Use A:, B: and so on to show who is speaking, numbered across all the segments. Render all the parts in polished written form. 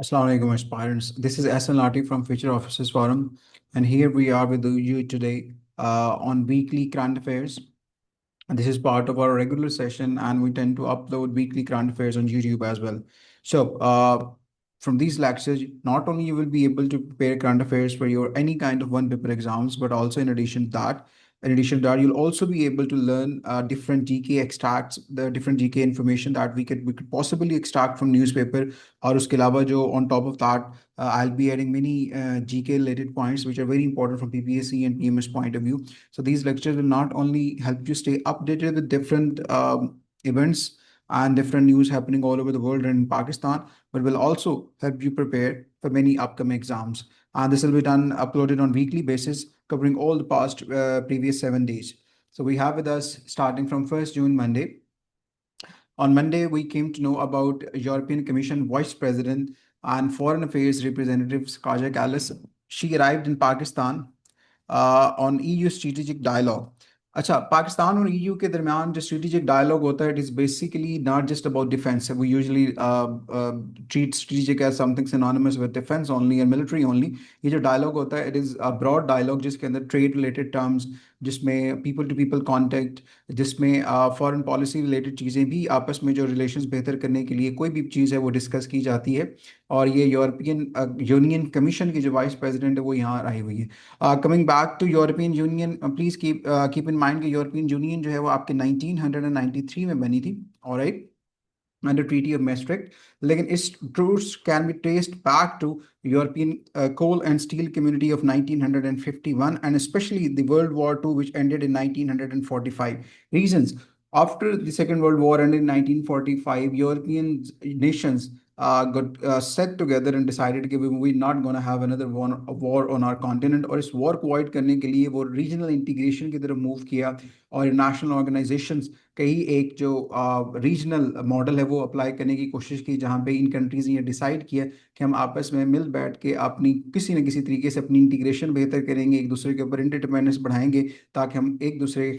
A: Assalamu alaikum, aspirants. This is SL Nati from Future Officers Forum, and here we are with you today on weekly current affairs. And this is part of our regular session, and we tend to upload weekly current affairs on YouTube as well. So, from these lectures, not only you will be able to prepare current affairs for your any kind of one paper exams, but also in addition to that, you'll also be able to learn different GK extracts, the different GK information that we could possibly extract from newspaper. और उसके अलावा जो on top of that, I'll be adding many GK related points which are very important from PPSC and PMS point of view. So these lectures will not only help you stay updated with different events and different news happening all over the world and in Pakistan, but will also help you prepare for many upcoming exams. And this will be done uploaded on weekly basis, covering all the past previous 7 days. So we have with us starting from 1st June Monday. On Monday, we came to know about European Commission Vice President and Foreign Affairs Representative Kaja Kallas. She arrived in Pakistan on EU strategic dialogue. अच्छा, पाकिस्तान और EU के दरमियान जो strategic dialogue होता है, it is basically not just about defence. We usually treat strategic as something synonymous with defence only and military only. ये जो dialogue होता है, it is a broad dialogue जिसके अंदर ट्रेड रिलेटेड टर्म्स, जिसमें people to people contact, जिसमें foreign policy related चीज़ें भी, आपस में जो रिलेशंस बेहतर करने के लिए कोई भी चीज़ है वो डिस्कस की जाती है. और ये यूरोपियन यूनियन कमीशन की जो वाइस प्रेसिडेंट है वो यहाँ आई हुई है. Coming back to European Union, please keep in mind कि यूरोपियन यूनियन जो है वो आपके 1993 में बनी थी, alright, under Treaty of Maastricht. लेकिन its roots can be traced back to European coal and steel community of 1951 and especially the World War II, which ended in 1945. Reasons: after the Second World War ended in 1945, European nations got set together and decided कि we're not going to have another war on our continent. और इस war को avoid करने के लिए वो regional integration की तरफ move किया और international organizations कई एक जो रीजनल मॉडल है वो अप्लाई करने की कोशिश की, जहाँ पे इन कंट्रीज ने डिसाइड किया कि हम आपस में मिल बैठ के अपनी किसी न किसी तरीके से अपनी इंटीग्रेशन बेहतर करेंगे, एक दूसरे के ऊपर इंटरडिपेंडेंस बढ़ाएंगे, ताकि हम एक दूसरे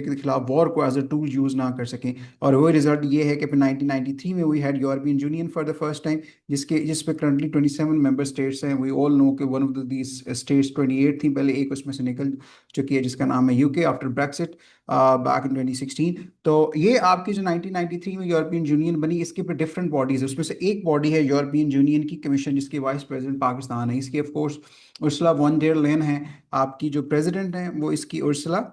A: के खिलाफ वॉर को एज अ टूल यूज़ ना कर सकें. और वही रिजल्ट ये है कि फिर 1993 में we had European Union for the first time, जिस पे करंटली 27 मेंबर स्टेट्स हैं. वी ऑल नो कि वन ऑफ दीज स्टेट्स 28 थी पहले, एक उसमें से निकल चुकी है जिसका नाम है UK after Brexit back in 2016. तो ये आपकी जो 1993 में यूरोपियन यूनियन बनी, इसके ऊपर डिफरेंट बॉडीज है. उसमें से एक बॉडी है यूरोपियन यूनियन की कमीशन, जिसके वाइस प्रेसिडेंट पाकिस्तान है. इसकी of course Ursula von der Leyen है, आपकी जो प्रेसिडेंट है वो इसकी उर्सुला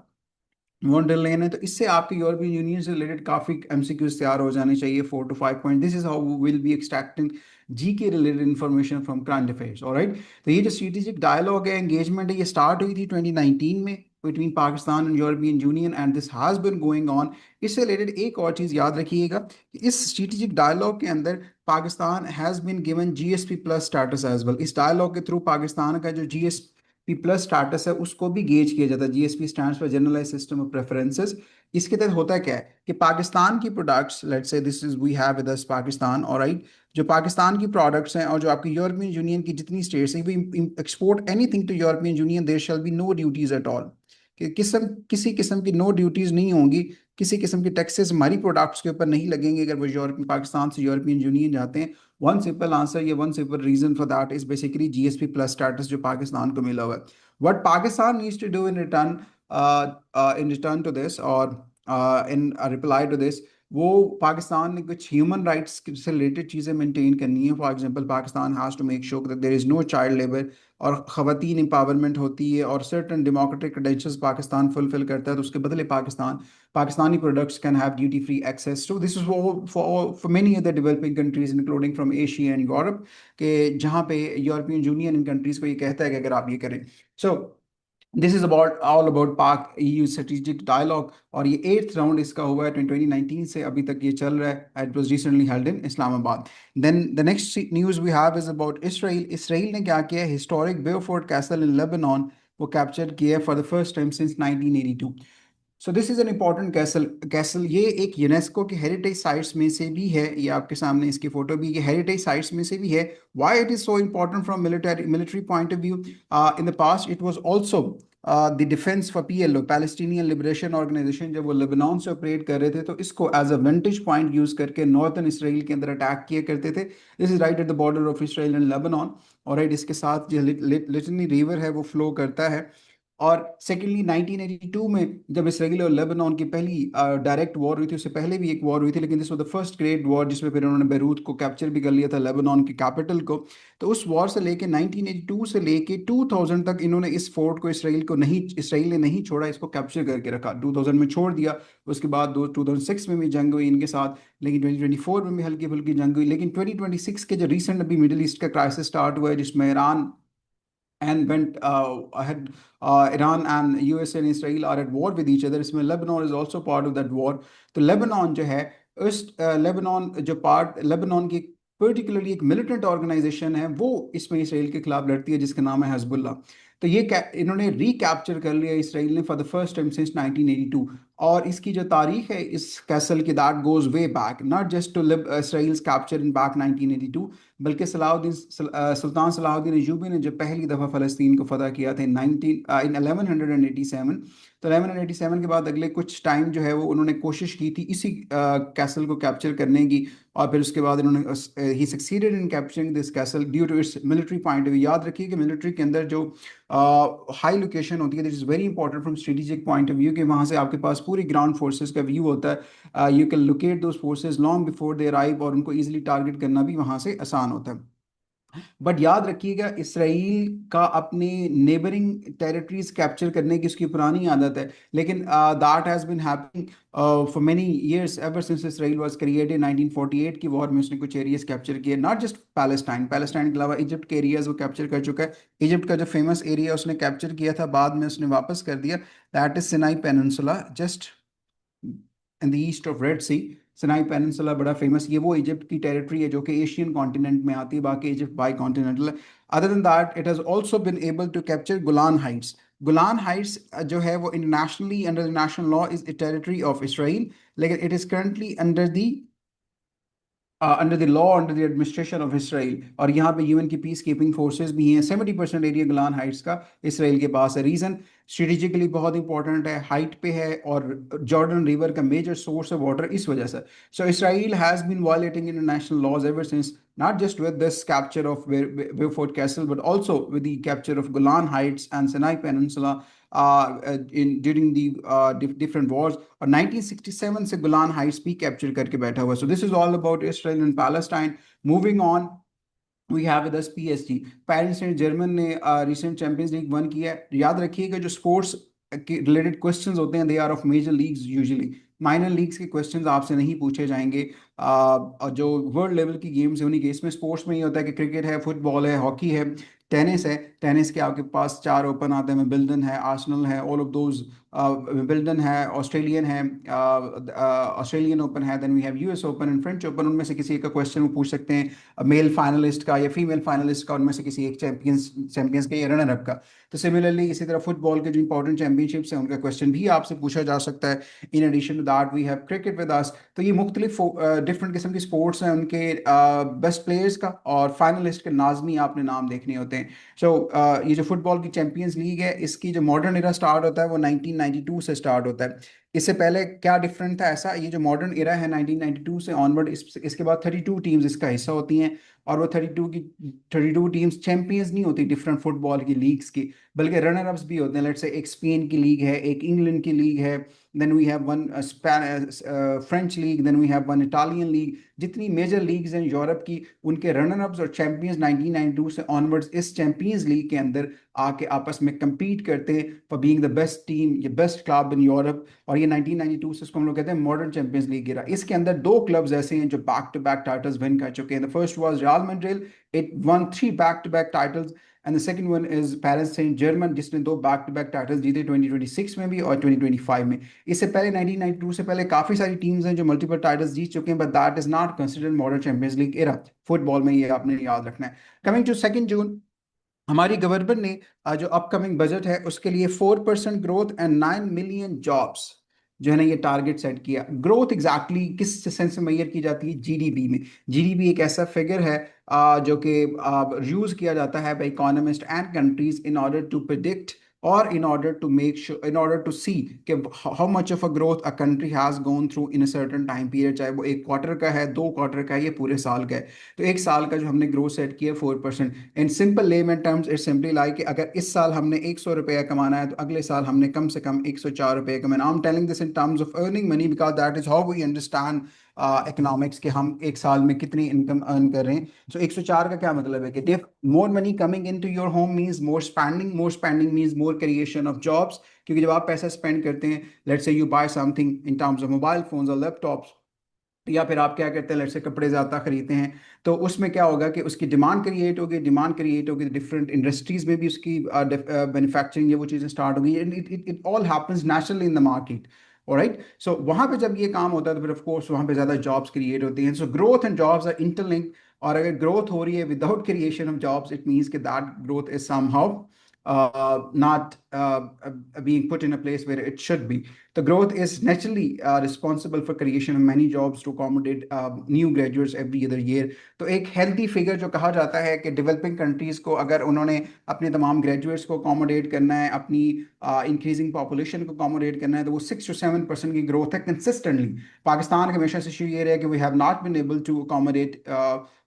A: वॉन डेर लेन है. तो इससे आपके यूरोपियन यूनियन से रिलेटेड काफ़ी एमसीक्यूज तैयार हो जाने चाहिए, 4 to 5 point. This is how will be extracting GK related information from current affairs, alright. तो ये जो स्ट्रेटेजिक डायलॉग है, एंगेजमेंट है, ये स्टार्ट हुई थी 2019 में between Pakistan and European Union, and this has been going on. इससे रिलेटेड एक और चीज़ याद रखिएगा कि इस स्ट्रेटेजिक डायलॉग के अंदर Pakistan has been given GSP plus status as well. इस डायलॉग के थ्रू पाकिस्तान का जो जीएसपी प्लस स्टेटस है उसको भी गेज किया जाता है. GSP stands for generalise system of preferences. इसके तहत होता क्या है कि पाकिस्तान की products, let's say this is we have with us Pakistan, alright, जो पाकिस्तान की प्रोडक्ट्स हैं और जो आपकी यूरोपियन यूनियन की जितनी स्टेट्स हैं, we export anything to European Union, there shall be no duties at all. कि किसी किस्म की नो ड्यूटीज नहीं होंगी, किसी किस्म की टैक्सेस हमारी प्रोडक्ट्स के ऊपर नहीं लगेंगे अगर वो यूरोप पाकिस्तान से यूरोपियन यूनियन जाते हैं. वन सिंपल आंसर, ये one simple reason for that is basically GSP plus status जो पाकिस्तान को मिला हुआ है. What Pakistan needs to do in return to this और इन रिप्लाई टू दिस, वो पाकिस्तान ने कुछ ह्यूमन राइट्स से रिलेटेड चीज़ें मेंटेन करनी है. For example, Pakistan has to make sure that there is no child labour, और ख़वातीन एम्पावरमेंट होती है, और certain democratic credentials Pakistan fulfil करता है, तो उसके बदले Pakistani products can have duty free access to. This is for many other developing countries including from Asia and Europe, के जहाँ पे यूरोपियन यूनियन इन कंट्रीज़ को ये कहता है कि अगर आप ये करें. सो this is about all about पाक ईयू स्ट्रेटेजिक डायलॉग. और ये 8th राउंड इसका हुआ है 2019 से अभी तक ये चल रहा है. It was recently held in Islamabad. Then the next news we have is about Israel. Israel ने क्या किया है, historic Beaufort castle in Lebanon वो कैप्चर किया है for the first time since 1982. So this is an important castle. ये एक UNESCO के हेरिटेज साइट्स में से भी है. ये आपके सामने इसकी फोटो भी, ये हेरिटेज साइट्स में से भी है. Why it is so important from military point of view? In the past it was also the defence for PLO, Palestinian Liberation Organization, जब वो लेबनान से ऑपरेट कर रहे थे तो इसको as a vantage point use करके नॉर्थन इसराइल के अंदर अटैक किया करते थे। This is right at the border of Israel and Lebanon. और राइट इसके साथ जो लिटनी रिवर है वो फ्लो करता है। और सेकेंडली 1982 में जब इसराइल और लेबनान की पहली डायरेक्ट वॉर हुई थी, उससे पहले भी एक वॉर हुई थी, लेकिन this was the first great war जिसमें फिर उन्होंने बेरूत को कैप्चर भी कर लिया था, लेबनान की कैपिटल को। तो उस वॉर से लेके 1982 से लेके 2000 तक इन्होंने इस फोर्ट को, इसराइल ने नहीं छोड़ा, इसको कैप्चर करके रखा। 2000 में छोड़ दिया, उसके बाद 2006 में भी जंग हुई इनके साथ, लेकिन 2024 में भी हल्की फुल्की जंग हुई। लेकिन 2026 के जो रिसेंट अभी मिडिल ईस्ट का क्राइसिस स्टार्ट हुआ है, जिसमें Iran and went ahead. Iran and USA and Israel are at war with each other. इसमें Lebanon is also part of that war. तो लेबनान जो है, उस लेबनान जो पार्ट, लेबनान की पर्टिकुलरली एक मिलिटेंट ऑर्गेनाइजेशन है, वो इसमें इसराइल के खिलाफ लड़ती है, जिसका नाम है हजबुल्ला। तो ये इन्होंने रिकैप्चर कर लिया इसराइल ने for the first time since 1982। और इसकी जो तारीख है इस कैसल की, that goes way back, not just to Israel's capture in back 1982, बल्कि सुल्तान सलाहुद्दीन अय्यूबी ने जब पहली दफ़ा फ़लस्तीन को फतह किया था इन 1187। तो 1187 के बाद अगले कुछ टाइम जो है वो उन्होंने कोशिश की थी इसी कैसल को कैप्चर करने की। और फिर उसके बाद इन्होंने he succeeded in capturing this castle due to its military point of view. याद रखिए कि मिलिट्री के अंदर जो हाई लोकेशन होती है, this is very important from strategic point of view, कि वहाँ से आपके पास पूरी ग्राउंड फोर्सेस का व्यू होता है। You can locate those forces long before they arrive, और उनको ईजिली टारगेट करना भी वहाँ से आसान होता है। बट याद रखिएगा, इसराइल का अपने नेबरिंग टेरिटरीज कैप्चर करने की उसकी पुरानी आदत है, लेकिन that has been happening for many years ever since Israel was created. 1948 की वॉर में उसने कुछ एरियाज कैप्चर किए, नॉट जस्ट पैलेस्टाइन, पैलेस्टाइन के अलावा इजिप्ट के एरियाज वो कैप्चर कर चुका है। इजिप्ट का जो फेमस एरिया उसने कैप्चर किया था, बाद में उसने वापस कर दिया, that is Sinai peninsula, just in the east of Red Sea. Sinai peninsula बड़ा फेमस, ये वो इजिप्ट की टेरिटरी है जो कि एशियन कॉन्टिनेंट में आती है, बाकी इजिप्ट बाई कॉन्टिनेंटल है। Other than that it has also been able to capture Golan Heights. Golan Heights जो है वो internationally under the national law is a territory of Israel, लेकिन इट इज currently under the law, under the administration of Israel. और यहाँ पे UN की पीस कीपिंग फोर्सेज भी हैं। 70% एरिया गोलान हाइट्स का इसराइल के पास है। रीजन स्ट्रेटेजिकली बहुत इंपॉर्टेंट है, हाइट पे है, और जॉर्डन रिवर का मेजर सोर्स है वाटर, इस वजह से। So Israel has been violating international laws ever since, not just with this capture of Beaufort Castle, but also with the capture of Golan Heights and Sinai Peninsula during the different wars। और 1967 से Golan Heights भी capture करके बैठा हुआ। So this is all about Israel and Palestine. Moving on, we have with us PSG, Paris Saint Germain ने recent Champions League won किया है। याद रखिएगा जो स्पोर्ट्स के रिलेटेड क्वेश्चंस होते हैं, they are of major leagues usually. Minor leagues के क्वेश्चंस आपसे नहीं पूछे जाएंगे। और जो वर्ल्ड लेवल की गेम्स है उन्हीं के, इसमें स्पोर्ट्स में ही होता है कि क्रिकेट है, फुटबॉल है, हॉकी है, टेनिस है। टेनिस के आपके पास चार ओपन आते हैं, विंबलडन है, आर्सेनल है, ऑल ऑफ दोज। विंबलडन है, ऑस्ट्रेलियन है, ऑस्ट्रेलियन ओपन है, then we have US Open and French Open. उनमें से किसी एक का क्वेश्चन वो पूछ सकते हैं, मेल फाइनलिस्ट का या फीमेल फाइनलिस्ट का, उनमें से किसी एक चैंपियंस का या रनर अप का। तो सिमिलरली इसी तरह फुटबॉल के जो इंपॉर्टेंट चैंपियनशिप्स हैं उनका क्वेश्चन भी आपसे पूछा जा सकता है। In addition to that we have cricket with us. तो ये मुख्तलिफ डिफरेंट किस्म की स्पोर्ट्स हैं, उनके बेस्ट प्लेयर्स का और फाइनलिस्ट के लाजमी आपने नाम देखने होते हैं। सो ये जो फुटबॉल की चैंपियंस लीग है, इसकी जो मॉडर्न एरा स्टार्ट होता है वो 1992 से स्टार्ट होता है। इससे पहले क्या डिफरेंट था ऐसा, ये जो मॉडर्न एरा है 1992 से ऑनवर्ड, इसके बाद 32 टीम्स इसका हिस्सा होती हैं। और वो 32 टीम्स चैंपियंस नहीं होती डिफरेंट फुटबॉल की लीग्स की, बल्कि रनर अप्स भी होते हैं। लेट्स से एक स्पेन की लीग है, एक इंग्लैंड की लीग है, then we have one French league, then we have one Italian league. जितनी मेजर लीग्स हैं यूरोप की, उनके रनर अप्स और चैंपियंस 1992 से ऑनवर्ड्स इस चैंपियंस लीग के अंदर आके आपस में compete करते हैं for being the best team, ये बेस्ट क्लब इन यूरोप। और ये 1992 से इसको हम लोग कहते हैं मॉडर्न चैंपियंस लीग गिरा। इसके अंदर दो क्लब्स ऐसे हैं जो back to back titles win कर चुके हैं। The first was Real Madrid, it won 3 back to back titles, and the second one is Paris Saint Germain, जिसने दो बैक टू बैक टाइटल्स जीते 2026 में भी और 2025 में। इससे पहले 1992 से पहले काफी सारी टीम्स हैं जो मल्टीपल टाइटल्स जीत चुके हैं, but that is not considered modern champions league era football में, ये आपने याद रखना है। कमिंग टू 2 जून, हमारी गवर्नमेंट ने जो अपकमिंग बजट है उसके लिए 4% ग्रोथ एंड 9 मिलियन जॉब्स जो है ना, ये टारगेट सेट किया। ग्रोथ एग्जैक्टली किस सेंस में मेजर की जाती है? जीडीपी में। जीडीपी एक ऐसा फिगर है जो कि यूज किया जाता है by economist and countries in order to predict or in order to see कि how much of a growth a country has gone through in a certain time period, चाहे वो एक क्वार्टर का है, 2 क्वार्टर का है, ये पूरे साल का है। तो एक साल का जो हमने ग्रोथ सेट किया 4%। In simple lemon terms it simply like कि अगर इस साल हमने 100 रुपया कमाना है तो अगले साल हमने कम से कम 104 रुपये कमाना। I am telling this in terms of earning money because that is how we understand economics कि हम एक साल में कितनी इनकम अर्न कर रहे हैं। सो 104 का क्या मतलब है कि more money coming into your home means more spending means more creation of jobs. क्योंकि जब आप पैसा स्पेंड करते हैं, let's say you buy something in terms of mobile phones और लैपटॉप्स, या फिर आप क्या करते हैं, लेट्स से कपड़े ज़्यादा खरीदते हैं, तो उसमें क्या होगा कि उसकी डिमांड क्रिएट होगी, डिफरेंट इंडस्ट्रीज में भी उसकी मैन्युफैक्चरिंग ये वो चीज़ें स्टार्ट होगी। It all happens naturally in the market. Alright, so वहाँ पे जब ये काम होता है तो फिर ऑफ कोर्स वहाँ पे ज़्यादा जॉब्स क्रिएट होती हैं। So growth and jobs are interlinked. और अगर ग्रोथ हो रही है without creation of jobs, it means कि that growth is somehow not being put in a place where it should be. The growth is naturally responsible for creation of many jobs to accommodate new graduates every other year. तो एक healthy figure जो कहा जाता है कि developing countries को अगर उन्होंने अपने तमाम ग्रेजुएट्स को अकोमोडेट करना है, अपनी इंक्रीजिंग पॉपुलेशन को अकोमोडेट करना है, तो वो 6 to 7% की ग्रोथ है कंसिस्टेंटली। पाकिस्तान का हमेशा से इशू ये रहा है कि we have not been able to accommodate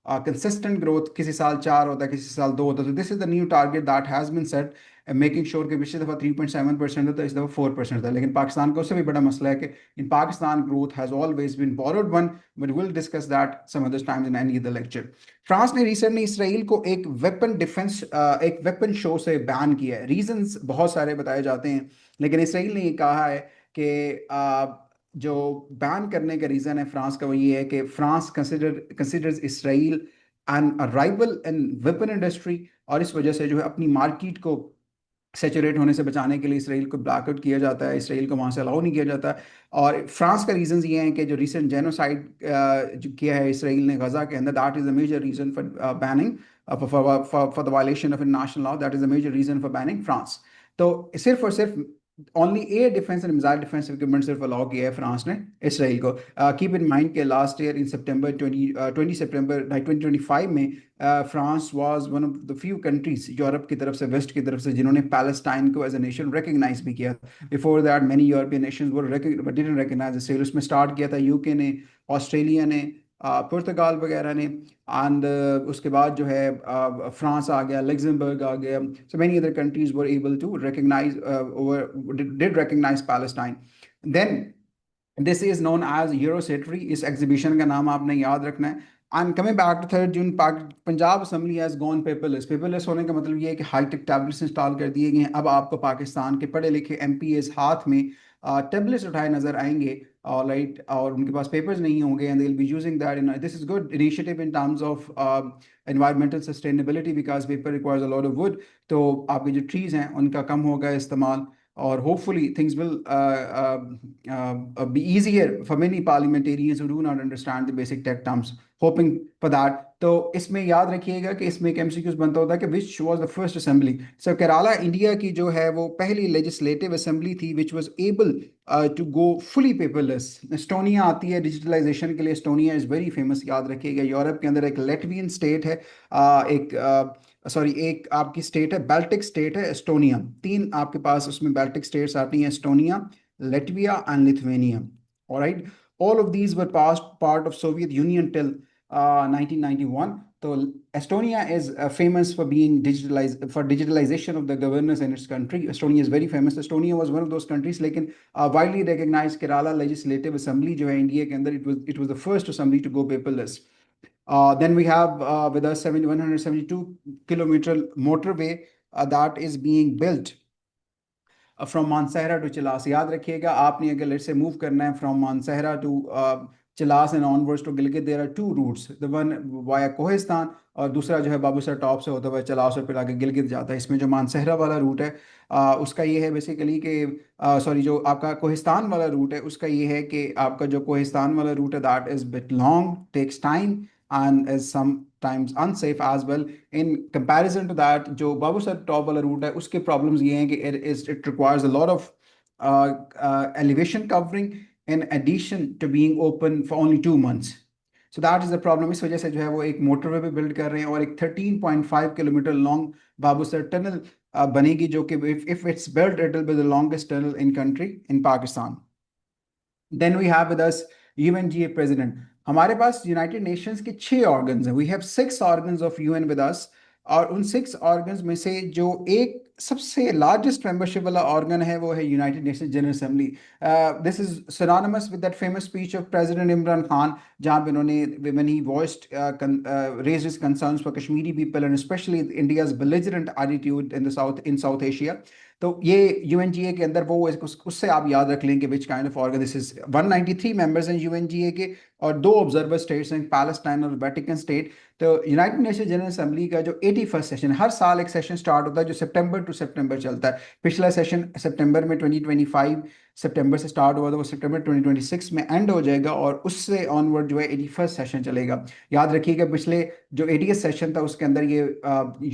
A: consistent growth. किसी साल 4 होता है, किसी साल 2 होता है। तो this is the new target that has been set, making sure कि पिछली दफ़ा 3.7% था, तो इस दफ़ा 4% था। लेकिन पाकिस्तान का उससे भी बड़ा मसला है कि in Pakistan growth has always been borrowed one, but will discuss that some other times in any other lecture. France ने रिसेंटली इसराइल को एक वेपन शो से बैन किया है। रीजंस बहुत सारे बताए जाते हैं, लेकिन इसराइल ने ये कहा है कि जो बैन करने का रीज़न है फ्रांस का, वो ये है कि France considers Israel an rival in weapon industry, और इस वजह से जो है अपनी मार्केट को सेचुरेट होने से बचाने के लिए इसराइल को ब्लैकआउट किया जाता है, इसराइल को वहाँ से अलाउ नहीं किया जाता। और फ्रांस का रीज़न ये है कि जो रिसेंट जेनोसाइड जो किया है इसराइल ने गजा के अंदर, that is the major reason for banning for the violation of international law, that is the major reason for banning France. तो सिर्फ और सिर्फ only air defence and missile defence equipment सिर्फ अलाउ किया है फ्रांस ने इसराइल को। Keep in mind के लास्ट ईयर इन सितंबर 2025 में France was one of the few countries Europe की तरफ से, वेस्ट की तरफ से, जिन्होंने पैलेस्टाइन को एज ए नेशन रिकग्नाइज भी किया। Before that many European nations were didn't recognise Israel. उसमें स्टार्ट किया था यूके ने, ऑस्ट्रेलिया ने, पुर्तगाल वगैरह ने, एंड उसके बाद जो है फ्रांस आ गया, लग्जमबर्ग आ गया। So many other countries were able to recognise did recognise Palestine. Then this is known as Eurosatory. इस एग्जीबिशन का नाम आपने याद रखना है। And coming back to 3 June, Punjab assembly has gone paperless. Paperless होने का मतलब ये है कि हाईटेक टैबलेट्स इंस्टॉल कर दिए गए हैं। अब आपको पाकिस्तान के पढ़े लिखे एमपीएस हाथ में टैबलेट्स उठाए नजर आएंगे, और राइट, और उनके पास पेपर्स नहीं होंगे, and they will be using that in. This is good initiative in terms of environmental sustainability because paper requires a lot of would. तो आपके जो ट्रीज हैं उनका कम होगा इस्तेमाल, और hopefully things will be easier for many parliamentarians who do not understand the basic tech terms, hoping for that. तो इसमें याद रखिएगा कि इसमें एक एमसीक्यूज बनता होता है कि which was the first assembly. So Kerala India की जो है वो पहली लेजिस्लेटिव असेंबली थी which was able to go fully paperless. Estonia आती है डिजिटलाइजेशन के लिए। एस्टोनिया इज़ वेरी फेमस, याद रखिएगा। यूरोप के अंदर एक लेटवियन स्टेट है, एक आपकी स्टेट है, बाल्टिक स्टेट है एस्टोनिया। 3 आपके पास उसमें बाल्टिक स्टेट्स आती हैं, Estonia, Latvia and Lithuania. Alright, all of these were part of Soviet union till 1991. तो Estonia is famous for being digitalization of the governance in its country. Estonia is very famous. Estonia was one of those countries, लेकिन widely recognized Kerala Legislative Assembly जो है India के अंदर, it was the first assembly to go paperless. Then we have with us 172-kilometer motorway that is being built from Mansehra to Chilas. याद रखिएगा, आपने अगर late से मूव करना है from Mansehra to Chilas and onwards to Gilgit, there are 2 routes, the one via Kohistan, और दूसरा जो है बाबूसर टॉप से होता हुआ चिलास और फिर आगे गिलगित जाता है। इसमें जो मानसहरा वाला रूट है उसका ये है बेसिकली कि सॉरी, जो आपका कोहिस्तान वाला रूट है उसका ये है कि आपका जो कोहिस्तान वाला रूट है that is bit long, takes time and is sometimes unsafe as well. In comparison to that, जो बाबूसर टॉप वाला रूट है उसके प्रॉब्लम्स ये हैं कि it requires a lot of elevation covering in addition to being open for only 2 months. So that is the problem. इस वजह से जो है वो एक मोटरवे भी बिल्ड कर रहे हैं और एक 13.5 किलोमीटर लॉन्ग बाबूसर टनल बनेगी, जो कि if it's built, it will be the longest tunnel in country in Pakistan. Then we have with us UNGA president. हमारे पास यूनाइटेड नेशंस के 6 ऑर्गन्स हैं. We have 6 organs of UN with us. और उन 6 organs में से जो एक सबसे लार्जेस्ट मेंबरशिप वाला ऑर्गन है वो है United Nations general assembly. This is synonymous with that famous speech of president Imran Khan, जहाँ पे उन्होंने when he voiced raised his concerns for Kashmiri people and specially India's belligerent attitude in south Asia. तो ये UNGA के अंदर वो उससे आप याद रख लेंगे which kind of organ this is. 193 members हैं यूएनजीए के और 2 ऑब्जर्वर स्टेट्स हैं, पैलेस्टाइन और वेटिकन स्टेट. तो यूनाइटेड नेशन जनरल असेंबली का जो 81st सेशन, हर साल एक सेशन स्टार्ट होता है जो सितंबर टू सितंबर चलता है. पिछला सेशन सितंबर में 2025 सितंबर से स्टार्ट हुआ था, वो सितंबर 2026 में एंड हो जाएगा और उससे ऑनवर्ड जो है 81st सेशन चलेगा. याद रखिएगा पिछले जो 80th सेशन था उसके अंदर ये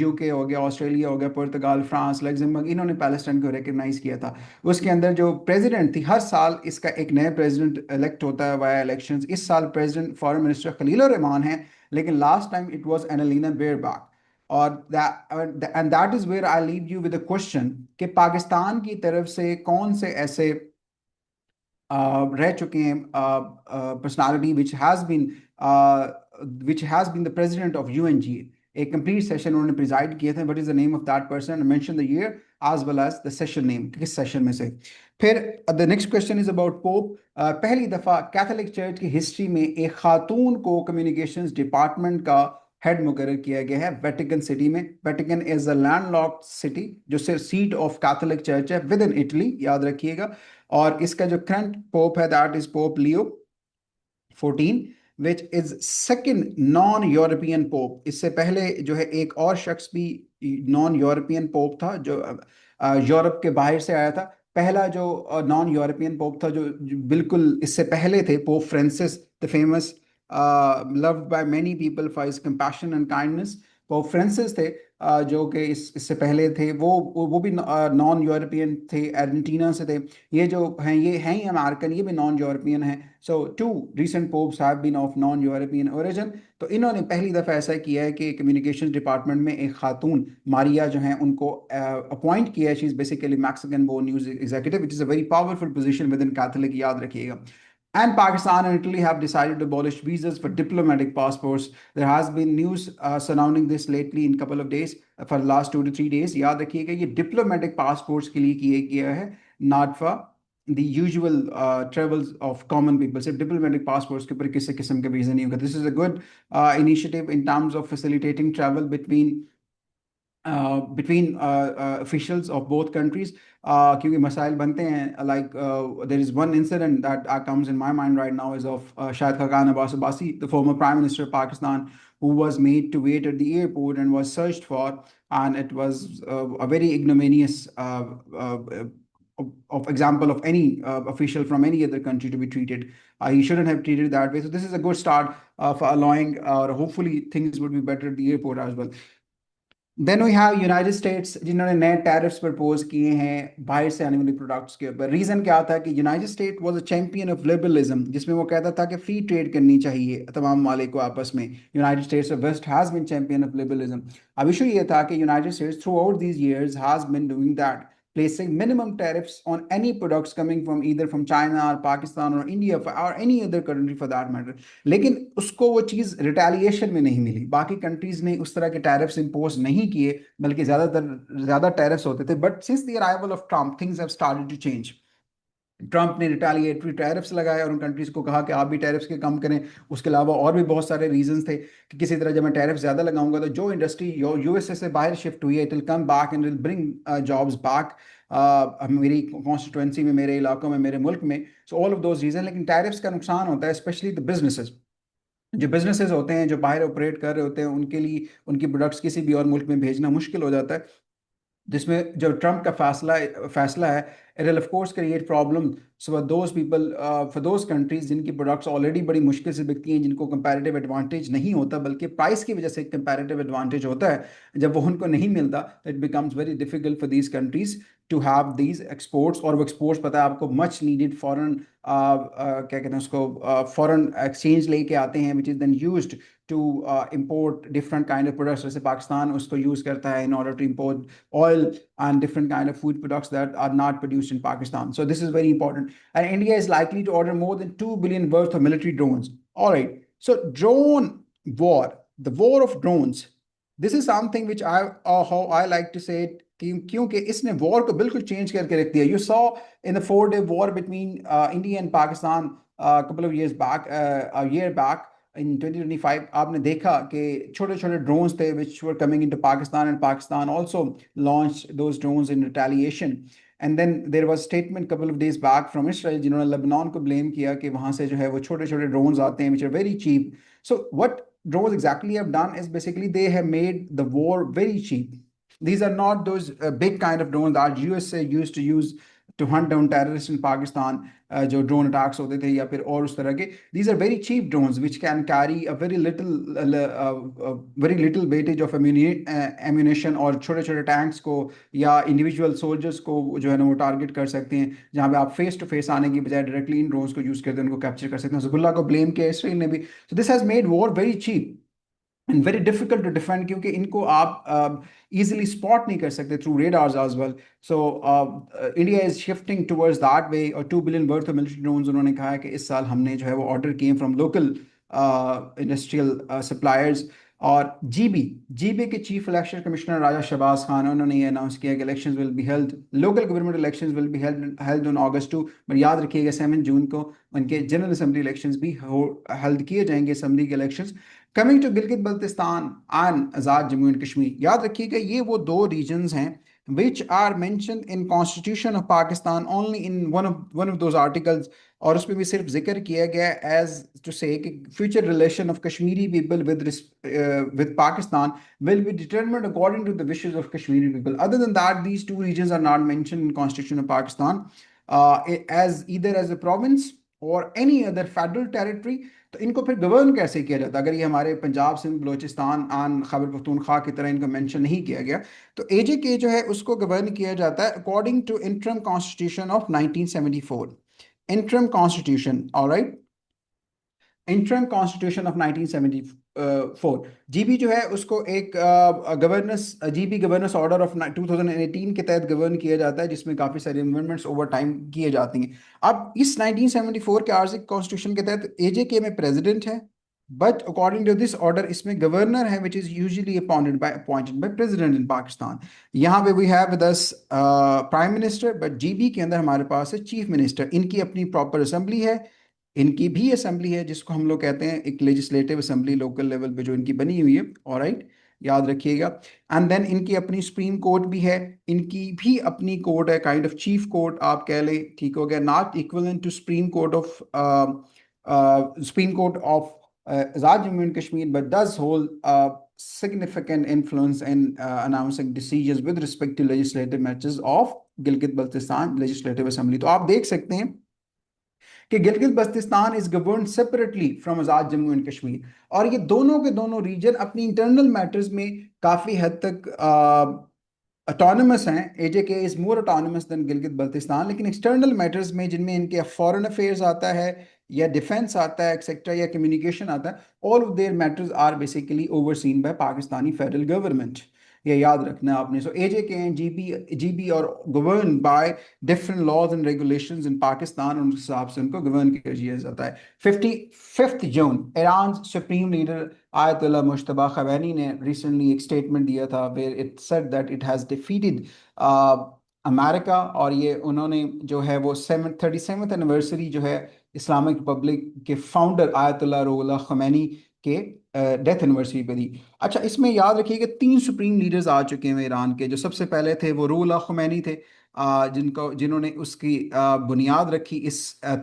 A: यूके हो गया, ऑस्ट्रेलिया हो गया, पुर्तगाल, फ्रांस, लग्जमबर्ग, इन्होंने पैलेस्टाइन को रिकग्नाइज किया था. उसके अंदर जो प्रेसिडेंट थी, हर साल इसका एक नया प्रेसिडेंट इलेक्ट होता है वाया इलेक्शंस. इस साल president foreign minister Khalil Rahman है, लेकिन last time it was Annalena Baerbock. और and that is where I leave you with the question कि पाकिस्तान की तरफ से कौन से ऐसे रह चुके हैं personality which has been the president of UNGA. एक कंप्लीट सेशन उन्होंने प्रिजाइड किए थे. What is the name of that person, mention the year as well as the session name, किस सेशन में से. फिर the next question is about Pope. पहली दफा कैथोलिक चर्च की हिस्ट्री में एक खातून को कम्युनिकेशंस डिपार्टमेंट का हेड मुकर्रर किया गया है वेटिकन सिटी में. Vatican is a landlocked city जो सिर्फ सीट ऑफ कैथोलिक चर्च है विद इन इटली, याद रखिएगा. और इसका जो करंट पोप है that is Pope Leo 14, which is second non European pope. इससे पहले जो है एक और शख्स भी नॉन यूरोपियन पोप था जो यूरोप के बाहर से आया था. पहला जो नॉन यूरोपियन पोप था जो बिल्कुल इससे पहले थे, pope Francis the famous, loved by many people for his compassion and kindness. Pope Francis थे जो कि इससे पहले थे, वो भी नॉन यूरोपियन थे, अर्जेंटीना से थे. ये जो हैं ये हैं ही अमेरिकन, ये भी नॉन यूरोपियन हैं. सो 2 recent popes have been of non European origin. तो इन्होंने पहली दफ़ा ऐसा किया है कि कम्युनिकेशन डिपार्टमेंट में एक खातून मारिया जो हैं उनको अपॉइंट किया है. She is basically Mexican born news executive, which is a very powerful position within Catholic, याद रखिएगा. And Pakistan and Italy have decided to abolish visas for diplomatic passports. There has been news surrounding this lately in couple of days, for the last 2 to 3 days. याद रखिएगा ये diplomatic passports के लिए किया गया है, not for the usual travels of common people. सिर्फ diplomatic passports के ऊपर किसी किस्म का वीज़ा नहीं होगा. This is a good initiative in terms of facilitating travel between officials of both countries. क्योंकि मसाइल बनते हैं. Like there is one incident that comes in my mind right now is of Shahid Khaqan Abbas Abbasi, the former Prime Minister of Pakistan, who was made to wait at the airport and was searched for, and it was a very ignominious of example of any official from any other country to be treated. He shouldn't have treated that way. So this is a good start for allowing, hopefully things would be better at the airport as well. Then we have United States, जिन्होंने नए tariffs propose किए हैं बाहर से आने वाले products के ऊपर. रीज़न क्या था कि United state was a champion of liberalism, जिसमें वो कहता था कि फ्री ट्रेड करनी चाहिए तमाम मालिक को आपस में. United States of west has been champion of liberalism. अब इशू ये था कि United States throughout these years has been doing that, placing minimum tariffs on any products coming from either from China or Pakistan or India or any other country for that matter. लेकिन उसको वो चीज़ retaliation में नहीं मिली. बाकी countries ने उस तरह के टैरिफ्स इम्पोज नहीं किए, बल्कि ज़्यादा टैरिफ्स होते थे. But since the arrival of Trump things have started to change. Trump ने रिटेलिएटरी टैरिफ्स लगाए और उन कंट्रीज को कहा कि आप भी टैरिफ्स के कम करें. उसके अलावा और भी बहुत सारे रीजंस थे कि किसी तरह जब मैं टैरिफ ज़्यादा लगाऊंगा तो जो इंडस्ट्री यूएसए से बाहर शिफ्ट हुई है it will come back and will bring jobs back मेरी कॉन्स्टिट्यूंसी में, मेरे इलाकों में, मेरे मुल्क में. So all of those reason. लेकिन टैरिफ्स का नुकसान होता है स्पेशली द बिजनेसेस. जो बिजनेसेस होते हैं जो बाहर ऑपरेट कर रहे होते हैं उनके लिए उनकी प्रोडक्ट्स किसी भी और मुल्क में भेजना मुश्किल हो जाता है, जिसमें जो ट्रम्प का फैसला है it will of course create problem for those people, for those countries जिनकी प्रोडक्ट्स ऑलरेडी बड़ी मुश्किल से बिकती हैं, जिनको कंपैरेटिव एडवांटेज नहीं होता बल्कि प्राइस की वजह से कंपैरेटिव एडवांटेज होता है. जब वो उनको नहीं मिलता तो it becomes very difficult for these countries to have these exports. और वो एक्सपोर्ट्स पता है आपको मच नीडेड फॉरेन क्या कहते हैं उसको फॉरेन एक्सचेंज लेके आते हैं which is then used to import different kind of products. जैसे पाकिस्तान उसको use करता है in order to import oil and different kind of food products that are not produced in Pakistan. So this is very important. And India is likely to order more than 2 billion worth of military drones. All right. So drone war, the war of drones. This is something which how I like to say it, क्योंकि इसने war को बिल्कुल change करके रख दिया. You saw in the 4-day war between India and Pakistan a couple of years back, a year back in 2025, आपने देखा कि छोटे छोटे drones थे which were coming into Pakistan, and Pakistan also launched those drones in retaliation. And then there was statement couple of days back from Israel जिन्होंने Lebanon को blame किया कि वहाँ से जो है वो छोटे छोटे drones आते हैं which are very cheap. So what drones exactly have done is basically they have made the war very cheap. These are not those big kind of drones that USA used to use to hunt down terrorists in Pakistan, जो drone attacks होते थे या फिर और उस तरह के. These are very cheap drones which can carry a very little weightage of ammunition, और छोटे छोटे tanks को या individual soldiers को जो है ना वो target कर सकते हैं, जहाँ पे आप face to face आने की बजाय directly इन drones को use करते हैं उनको capture कर सकते हैं. हिजबुल्लाह को blame किया इसराइल ने भी. So this has made war very cheap and very difficult to defend क्योंकि इनको आप easily spot नहीं कर सकते through radars as well. So India is shifting towards that way. और 2 billion worth of military drones उन्होंने कहा है कि इस साल हमने जो है वो order किए from local industrial suppliers. और जीबी के chief election commissioner Raja Shahbaz Khan उन्होंने ये अनाउंस किया कि elections will be held, local government elections will be held on August 2. पर याद रखिएगा 7 जून को उनके जनरल असेंबली इलेक्शंस भी हेल्ड किए जाएंगे, असेंबली के elections. Coming to Gilgit Baltistan and Azad Jammu and Kashmir, याद रखिएगा ये वो दो रीजन्स हैं which are mentioned in Constitution of Pakistan only in one of those articles. और उसमें भी सिर्फ जिक्र किया गया as to say कि future relation of Kashmiri people with Pakistan will be determined according to the wishes of Kashmiri people. Other than that, these two regions are not mentioned in Constitution of Pakistan as either as a province or any other federal territory. तो इनको फिर govern कैसे किया जाता अगर ये हमारे Punjab Sindh Balochistan and Khyber Pakhtunkhwa की तरह इनको मेंशन नहीं किया गया. तो एजेके जो है उसको गवर्न किया जाता है according to interim constitution of 1974. Interim constitution, alright, interim constitution of 1974. GB जो है उसको एक जीबी गवर्नेंस ऑर्डर ऑफ 2018 के तहत गवर्न किया जाता है जिसमें काफ़ी सारे अमेंडमेंट्स ओवर टाइम किए जाती हैं. अब इस 1974 के आर्थिक कॉन्स्टिट्यूशन के तहत एजेके में प्रेसिडेंट है, but according to this order इसमें गवर्नर है which is usually appointed by president in Pakistan. यहाँ पे we have with us prime minister, but GB के अंदर हमारे पास है चीफ मिनिस्टर. इनकी अपनी प्रॉपर असेंबली है, इनकी भी असेंबली है जिसको हम लोग कहते हैं एक लेजिस्लेटिव असेंबली लोकल लेवल पे जो इनकी बनी हुई है. ऑलराइट, याद रखिएगा. एंड देन इनकी अपनी सुप्रीम कोर्ट भी है, इनकी भी अपनी कोर्ट है, काइंड ऑफ चीफ कोर्ट आप कह लें, ठीक हो गया. Not equivalent to supreme court of Azad Jammu and Kashmir, but does hold a significant influence in announcing decisions with respect to legislative matters of Gilgit-Baltistan Legislative Assembly. तो आप देख सकते हैं कि Gilgit Baltistan is govern separately from Azad Jammu and Kashmir. और ये दोनों के दोनों रीजन अपनी इंटरनल मैटर्स में काफ़ी हद तक ऑटोनमस हैं. AJK is more autonomous than Gilgit Baltistan, लेकिन एक्सटर्नल मैटर्स में जिनमें इनके फॉरेन अफेयर्स आता है या डिफेंस आता है एक्सेट्रा या कम्युनिकेशन आता है, all of their matters are basically overseen by Pakistani federal government. ये याद रखना है आपने. So AJK and GB are govern by different laws and regulations in Pakistan, उन हिसाब से उनको गवर्न किया जाता है. 55 June Iran supreme leader Ayatollah Mojtaba Khamenei ने रिसेंटली एक स्टेटमेंट दिया था where it said that it has defeated America. और ये उन्होंने जो है वो 37th एनिवर्सरी जो है इस्लामिक रिपब्लिक के फाउंडर आयतुल्लाह रुहुल्लाह खमैनी के डेथ एनिवर्सरी पे दी. अच्छा, इसमें याद रखिएगा 3 सुप्रीम लीडर्स आ चुके हैं ईरान के. जो सबसे पहले थे वो रुहुल्लाह खमैनी थे, जिन्होंने उसकी बुनियाद रखी इस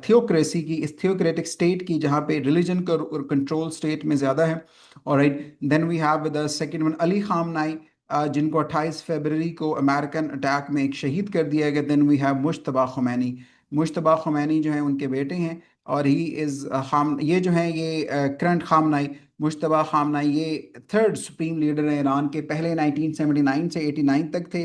A: थियोक्रेसी की, इस थियोक्रेटिक स्टेट की जहाँ पे रिलीजन का कंट्रोल स्टेट में ज़्यादा है. और right, then we have the second one Ali Khamenei, जिनको 28 फरवरी को अमेरिकन अटैक में एक शहीद कर दिया गया. Then we have Mojtaba Khomeini. Mojtaba Khomeini जो है उनके बेटे हैं और ही इज़ ये जो है ये करंट खामनाई, मुश्तबा खामनाई, ये 3rd सुप्रीम लीडर हैं ईरान के. पहले 1979 से 89 तक थे.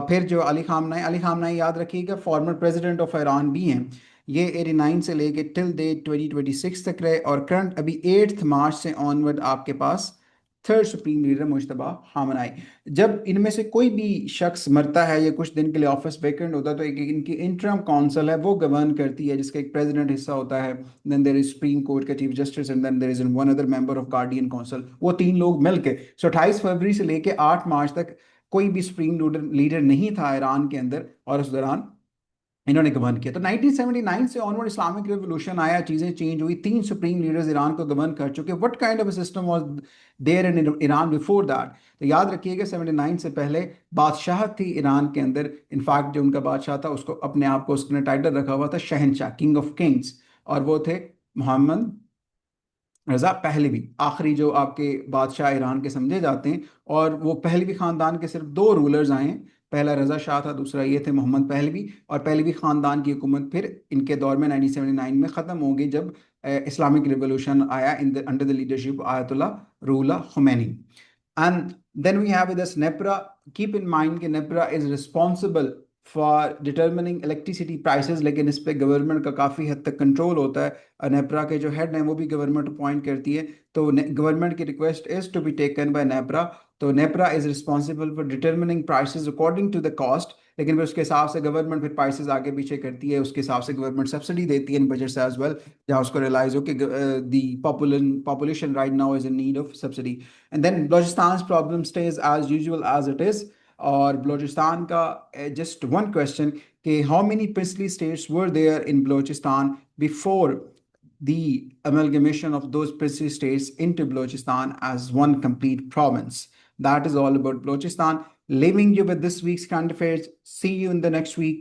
A: फिर जो अली खामनाई याद रखिएगा फॉर्मर प्रेसिडेंट ऑफ ईरान भी हैं. ये 89 से लेके टिल डेट 2026 तक रहे, और करंट अभी 8 मार्च से ऑनवर्ड आपके पास third supreme leader Mojtaba Khamenei. जब इनमें से कोई भी शख्स मरता है या कुछ दिन के लिए ऑफिस वेकेंट होता है, तो एक इनकी इंटरम काउंसिल है वो गवर्न करती है, जिसका एक प्रेसिडेंट हिस्सा होता है, then there is supreme court का chief justice, and then there is one other member of guardian council. वो तीन लोग मिलके, सो 28 फरवरी से लेके 8 मार्च तक कोई भी सुप्रीम लीडर लीडर नहीं था ईरान के अंदर, और उस दौरान इन्होंने गवर्न किया। तो 1979 से ऑनवर्ड इस्लामिक रेवोल्यूशन आया, चीजें चेंज हुई, तीन सुप्रीम लीडर्स ईरान को गवर्न कर चुके। What kind of system was there in Iran before that? तो याद रखिएगा 79 से पहले बादशाह थी ईरान के अंदर। इनफैक्ट जो उनका बादशाह था उसको अपने आप को उसने टाइटल रखा हुआ था शहनशाह, किंग ऑफ किंग्स, और वो थे मोहम्मद रजा पहलवी, आखिरी जो आपके बादशाह ईरान के समझे जाते हैं। और वो पहलवी खानदान के सिर्फ दो रूलर्स आए हैं, पहला रजा शाह था, दूसरा ये थे मोहम्मद पहलवी। और पहलवी खानदान की हुकूमत फिर इनके दौर में 1979 में ख़त्म हो गई, जब इस्लामिक रिवोल्यूशन आया in the under the leadership Ayatollah Ruhollah Khomeini. And then we have with us NEPRA. Keep in mind कि NEPRA is responsible for determining electricity prices, लेकिन इस पे गवर्नमेंट का काफ़ी हद तक कंट्रोल होता है। नेपरा के जो हेड हैं वो भी गवर्नमेंट अपॉइंट करती है, तो गवर्नमेंट की request is to be taken by NEPRA. तो NEPRA is responsible for determining prices according to the cost, लेकिन फिर उसके हिसाब से गवर्नमेंट फिर प्राइसेस आगे पीछे करती है, उसके हिसाब से गवर्नमेंट सब्सिडी देती है इन बजट से एज वेल, जहाँ उसको रियलाइज हो कि the population right now is in need of subsidy. And then Balochistan problem stage as usual as it is. और बलोचिस्तान का जस्ट वन क्वेश्चन कि how many princely states were there in Balochistan before the amalgamation of those princely states into Balochistan as one complete province? That is all about Balochistan. Leaving you with this week's current affairs. See you in the next week.